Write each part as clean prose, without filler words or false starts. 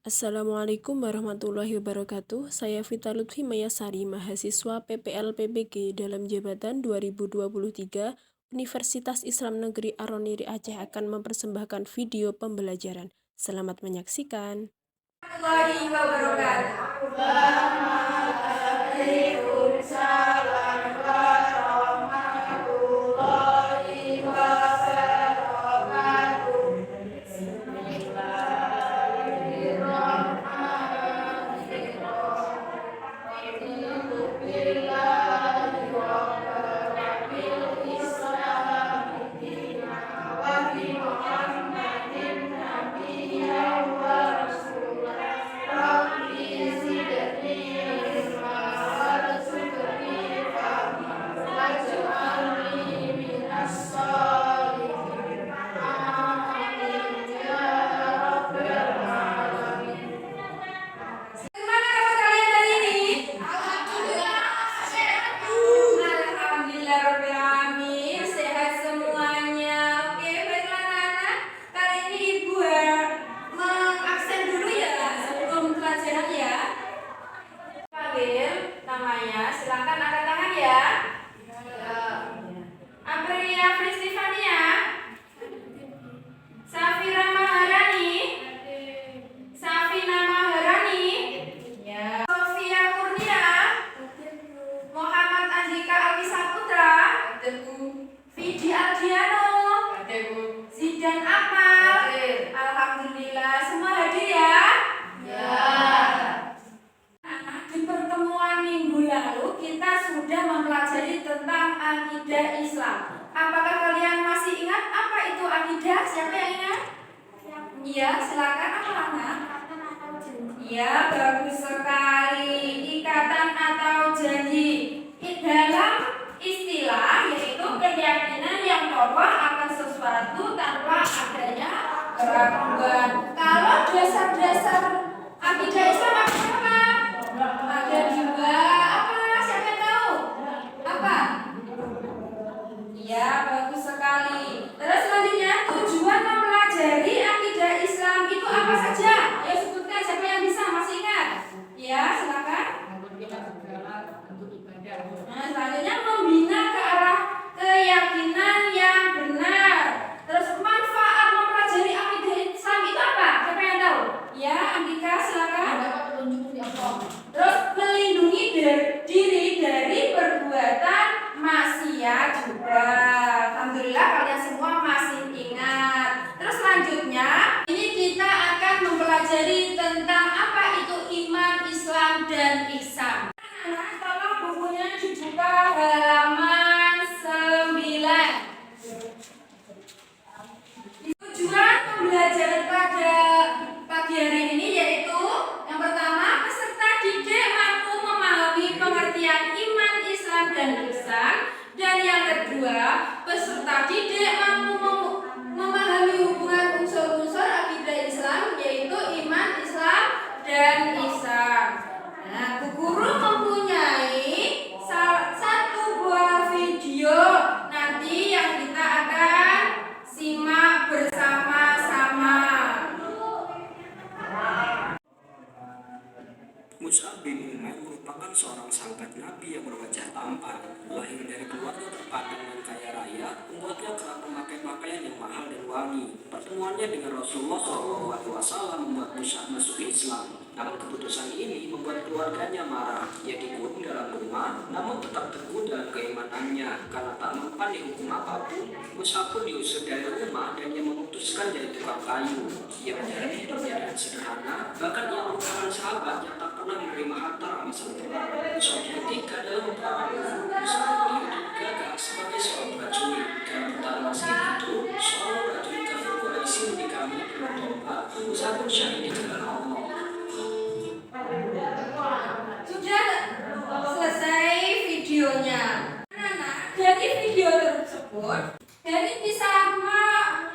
Assalamualaikum warahmatullahi wabarakatuh. Saya Vita Lutfi Mayasari, mahasiswa PPL PBG dalam jabatan 2023 Universitas Islam Negeri Aroniri Aceh akan mempersembahkan video pembelajaran. Selamat menyaksikan. Warahmatullahi wabarakatuh. Silakan angkat tangan ya. Aprilia Fristifania, Safira Maharani, Safina Maharani, Sofia Kurnia, Muhammad Andika Alwi Saputra, Vidi Aldiano, Zidan Akmal. Alhamdulillah, semua hadir ya. Di pertemuan minggu lalu kita sudah mempelajari tentang akidah Islam. Apakah kalian masih ingat apa itu akidah? Siapa yang ingat? Iya, silakan. Apa Lana? Iya, bagus sekali. Ikatan atau janji. Dalam istilah yaitu keyakinan yang kokoh akan sesuatu tanpa adanya keraguan. Kalau dasar-dasar akidah Islam apa? Ada juga apa? Siapa yang tahu? Apa? Iya, bagus sekali. Terus selanjutnya tujuan mempelajari akidah Islam itu apa saja? Ayo sebutkan, siapa yang bisa, masih ingat? Ya, silakan. Nah, selanjutnya membina ke arah keyakinan yang benar. Terus manfaat mempelajari akidah Islam itu apa? Siapa yang tahu? Ya, Andika, silakan. Terus melindungi diri dari perbuatan maksiat juga. Alhamdulillah kalian semua masih ingat. Terus selanjutnya ini kita akan mempelajari tentang apa itu iman, Islam, dan ihsan. Tolong bukunya dibuka halaman 9. Tujuan pembelajaran pada pagi hari ini yaitu yang pertama, peserta didik mampu memahami pengertian iman, Islam, dan ihsan. Dan yang kedua, peserta didik mampu memahami hubungan unsur-unsur akidah Islam yaitu iman, Islam, dan ihsan. Nah, Bu Guru mempunyai satu buah video nanti yang kita akan simak bersama-sama. Mus'ab bin Umair merupakan seorang sahabat Nabi yang berwajah tampan. Lahir dari keluarga terpandang dan kaya raya, membuatnya kerap memakai pakaian yang mahal dan wangi. Pertemuannya dengan Rasulullah SAW membuat Mus'ab masuk Islam. Namun keputusan ini membuat keluarganya marah. Ia dikurung dalam rumah, namun tetap teguh dalam keimanannya. Karena tak mempan dihukum apapun, Mus'ab pun diusir dari rumah dan ia memutuskan jadi tukang kayu. Ia menjalani hidupnya dengan sederhana, bahkan ia merupakan sahabat yang tak pernah menerima harta rampasan teman. Suatu ketika dalam peperangan, Mus'ab diuji gagah sebagai seorang prajurit. Dalam pertarungan itu, seorang prajurit kafir Quraisy menikami dengan tombak. Mus'ab pun syahid di jalan Allah. Sudah selesai videonya. Dari video tersebut, dari kisah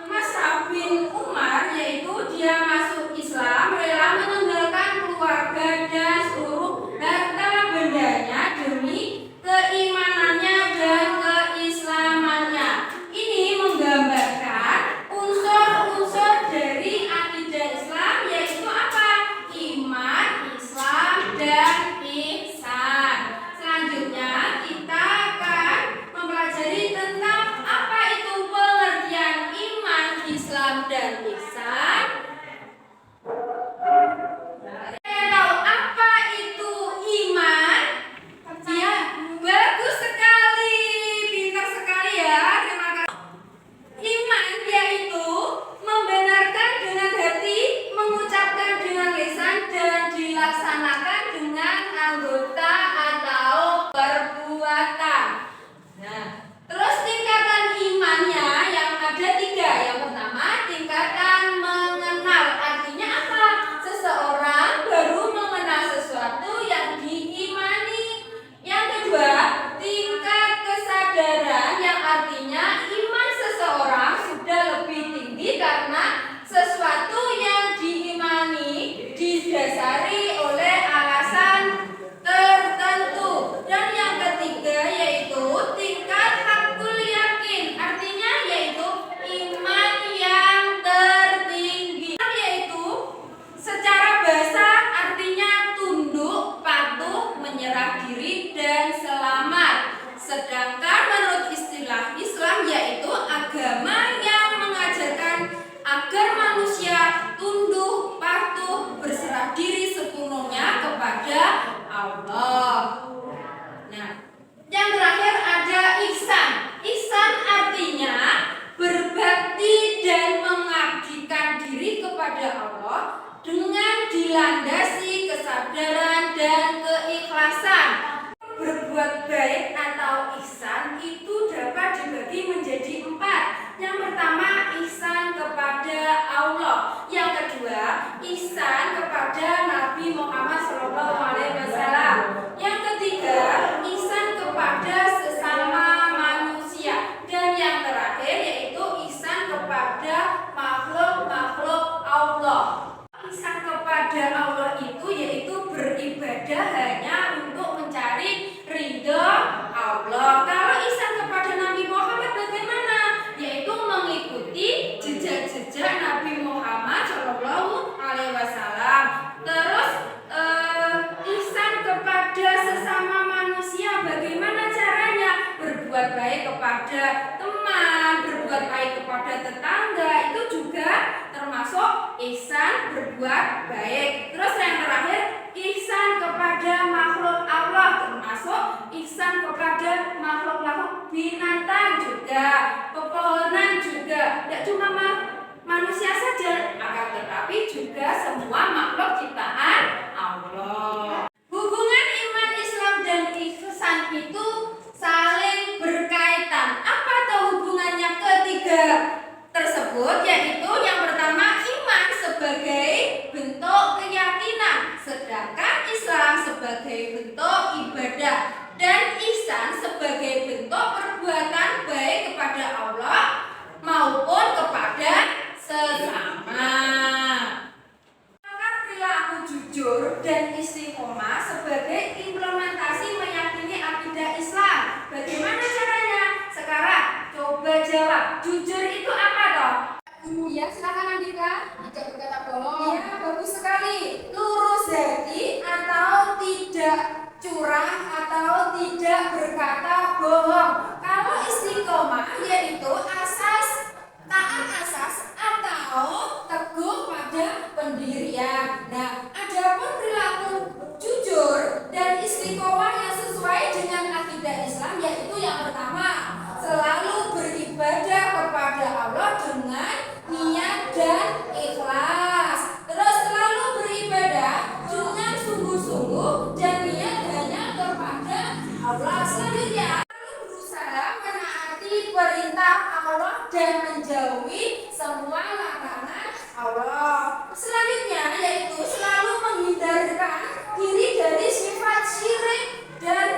Mus'ab bin Umar, yaitu dia masuk Islam, rela meninggalkan keluarga dan seluruh harta bendanya demi keimanannya dan keislamannya. Ini menggambarkan unsur-unsur dari akidah Islam, yaitu apa? Islam dan ihsan? Kalian tahu apa itu iman? Ya, bagus sekali, pintar sekali ya. Terima kasih. Iman yaitu membenarkan dengan hati, mengucapkan dengan lisan, dan dilaksanakan dengan anggota atau perbuatan. Nah, terus tingkatan imannya yang ada 3. Yang pertama, tingkatan mengenal. Artinya apa? Seseorang baru mengenal sesuatu yang diimani. Yang kedua, tingkat kesadaran yang artinya iman seseorang sudah lebih tinggi karena sesuatu yang diimani didasari oleh alasan tertentu. Dan yang ketiga yaitu tingkat hakul yakin, artinya yaitu iman yang tertinggi, yaitu secara bahasa artinya tunduk, patuh, menyerah diri, dan selamat. Sedangkan menurut istilah Islam yaitu agama yang mengajarkan agar manusia tunduk, patuh, berserah diri sepenuhnya kepada Allah. Nah, yang terakhir ada ihsan. Ihsan artinya berbakti dan mengabdikan diri kepada Allah dengan dilandasi kesadaran dan keikhlasan. Berbuat baik atau ihsan itu dapat dibagi menjadi 4. Yang pertama, ihsan kepada Allah. Yang kedua, ihsan kepada Nabi Muhammad SAW. Yang ketiga, ihsan kepada sesama manusia. Dan yang terakhir yaitu ihsan kepada makhluk-makhluk Allah. Ihsan kepada Allah itu yaitu beribadah hanya untuk mencari ridho Allah. Kalau ihsan kepada Nabi Muhammad bagaimana? Yaitu mengikuti jejak-jejak Nabi Muhammad SAW. Terus ihsan kepada sesama manusia bagaimana caranya? Berbuat baik kepada teman, berbuat baik kepada tetangga, itu juga termasuk ihsan berbuat baik. Terus yang terakhir, ihsan kepada makhluk Allah, termasuk ihsan kepada makhluk-makhluk binatang juga, pepohonan juga. Tidak cuma manusia saja, akan tetapi juga semua makhluk ciptaan Allah. Hubungan iman Islam dan ihsan itu saling berkaitan. Apa tuh hubungannya ketiga tersebut? Yaitu yang pertama, iman sebagai bentuk keyakinan, sedangkan Islam sebagai bentuk ibadah, dan ihsan sebagai bentuk perbuatan baik kepada Allah maupun kepada sesama. Perilaku jujur dan istiqomah sebagai implementasi meyakini akidah Islam. Bagaimana caranya? Sekarang coba jawab. Jujur itu apa toh? Ya, silakan Andika. Tidak berkata bohong. Ya, bagus sekali. Lurus hati atau tidak curang atau tidak berkata bohong. Kalau istiqomah yaitu asas, taat asas atau teguh pada pendirian. Nah, adapun perilaku jujur dan istiqomah yang sesuai dengan akidah Islam yaitu yang pertama, selalu beribadah kepada Allah dengan niat dan ikhlas. Terus selalu beribadah dengan sungguh-sungguh dan niat hanya kepada Allah. Selanjutnya, berusaha menaati perintah Allah dan menjauhi semua larangan Allah. Selanjutnya yaitu selalu menghindarkan diri dari sifat syirik dan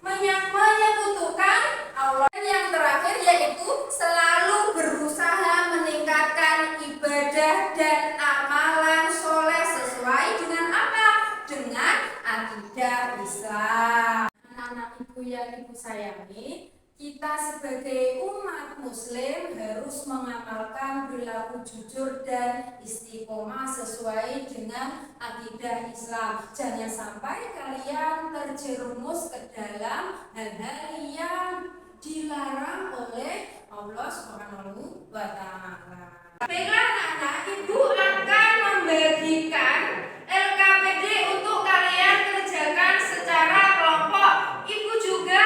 menyekutukan Allah. Dan yang terakhir yaitu selalu berusaha meningkatkan ibadah dan amalan soleh sesuai dengan apa? Dengan akidah Islam. Anak-anak ibu yang ibu sayangi, kita sebagai umat muslim harus mengamalkan perilaku jujur dan istiqomah sesuai dengan akidah Islam. Jangan sampai kalian terjerumus ke dalam hal-hal yang dilarang oleh Allah Subhanahu wa Ta'ala. Baiklah anak-anak, Ibu akan membagikan LKPD untuk kalian kerjakan secara kelompok. Ibu juga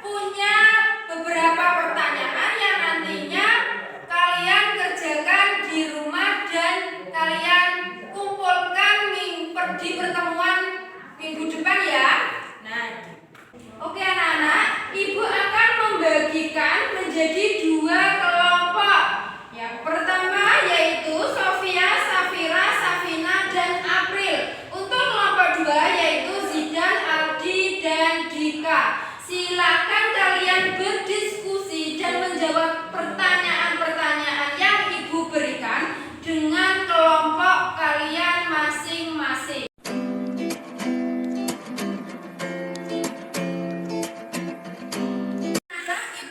punya beberapa pertanyaan yang nantinya kalian kerjakan di rumah dan kalian kumpulkan di pertemuan minggu depan ya. Nah, oke anak-anak, Ibu akan membagikan menjadi 2 kelompok. Yang pertama yaitu Sofia, Safira, Safina, dan April. Untuk kelompok 2 yaitu Zidan, Aldi, dan Dika. Silakan kalian berdiskusi dan menjawab pertanyaan-pertanyaan yang Ibu berikan dengan kelompok kalian masing-masing.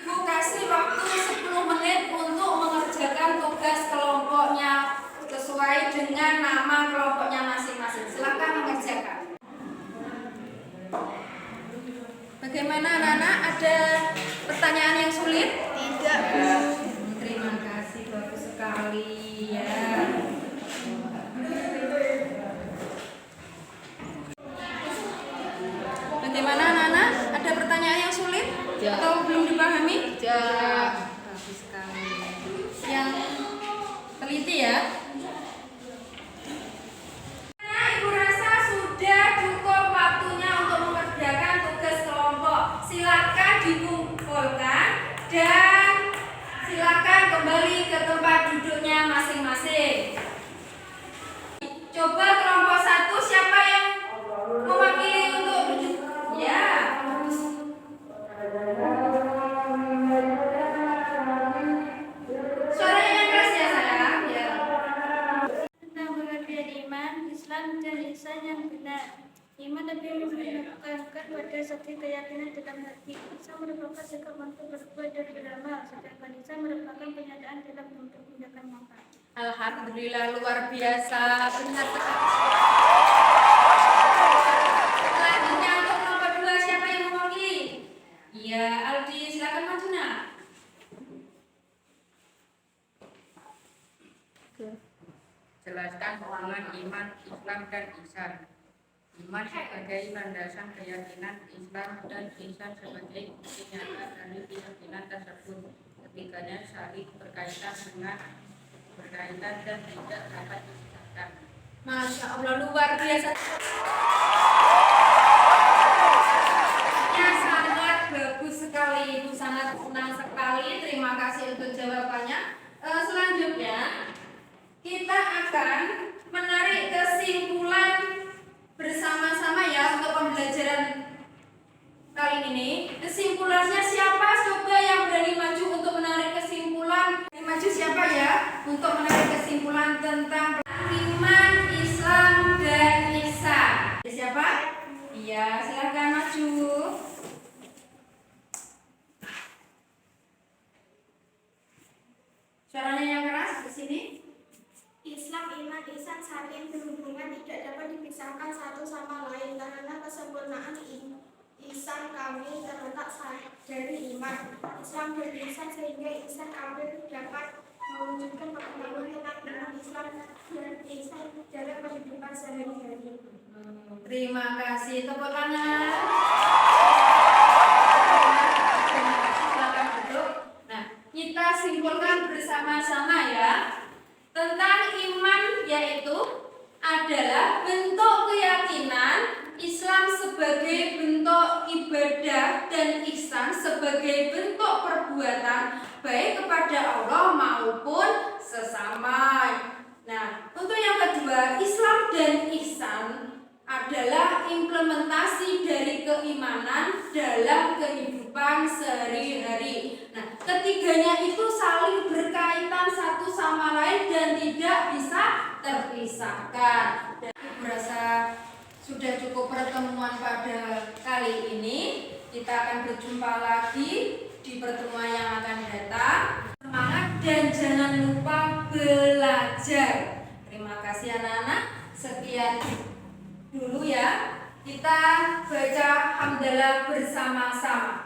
Ibu kasih waktu 10 menit untuk mengerjakan tugas kelompoknya sesuai dengan nama kelompoknya masing-masing. Silakan mengerjakan. Bagaimana anak-anak? Ada pertanyaan yang sulit? Tidak, Bu. Terima kasih, bagus sekali ya. Bagaimana anak-anak? Ada pertanyaan yang sulit? Tidak. Atau belum dipahami? Tidak. Bagus sekali. Yang teliti ya. Nah, Ibu rasa sudah cukup waktunya untuk mengerjakan tugas kelompok. Silakan dikumpulkan dan silakan kembali ke tempat duduknya masing-masing. Coba kelompok 1 siapa yang mewakili untuk duduk? Ya. Suaranya yang keras ya sayang. Ya. Tentang pengertian iman, Islam, dan ihsan yang benar. Iman lebih menekankan pada satu keyakinan dalam hati. Islam merupakan sikap mampu berbuat dan beramal, sedangkan ihsan merupakan penyataan dalam bentuk tindakan nyata. Alhamdulillah, luar biasa. Benar sekali. Selanjutnya untuk kelompok 2 siapa yang mewakili? Iya, Aldi, silakan maju nak. Jelaskan hubungan iman, Islam, dan ihsan. Iman sebagai landasan keyakinan, Islam dan ihsan sebagai bukti nyata dari keyakinan tersebut. Ketiganya saling berkaitan dan tidak dapat dipisahkan. Masya Allah, luar biasa. Ya, sangat bagus sekali, Ibu sangat senang sekali. Terima kasih untuk jawabannya. Selanjutnya kita akan menarik kesimpulan bersama-sama ya untuk pembelajaran kali ini. Kesimpulannya siapa? Coba yang berani maju untuk menarik kesimpulan. Maju siapa ya? Untuk menarik kesimpulan tentang iman, Islam, dan ihsan. Siapa? Iya, silakan maju. Suaranya yang keras di sini. Islam, iman, ihsan saling berhubungan, tidak dapat dipisahkan satu sama lain karena kesempurnaan ihsan kami terletak dari iman, Islam dan ihsan sehingga ihsan kami dapat mewujudkan pengetahuan tentang iman, Islam dan ihsan dalam kehidupan sehari-hari. Terima kasih, tepuk tangan. Silakan duduk. Nah, kita simpulkan bersama-sama ya. Tentang iman yaitu adalah bentuk keyakinan, Islam sebagai bentuk ibadah, dan ihsan sebagai bentuk perbuatan baik kepada Allah maupun sesama. Nah, untuk yang kedua, Islam dan ihsan adalah implementasi dari keimanan dalam kehidupan sehari-hari. Nah, ketiganya itu saling berkaitan satu sama lain dan tidak bisa terpisahkan. Dan Ibu rasa sudah cukup pertemuan pada kali ini. Kita akan berjumpa lagi di pertemuan yang akan datang. Semangat dan jangan lupa belajar. Terima kasih anak-anak. Sekian dulu ya. Kita baca hamdalah bersama-sama.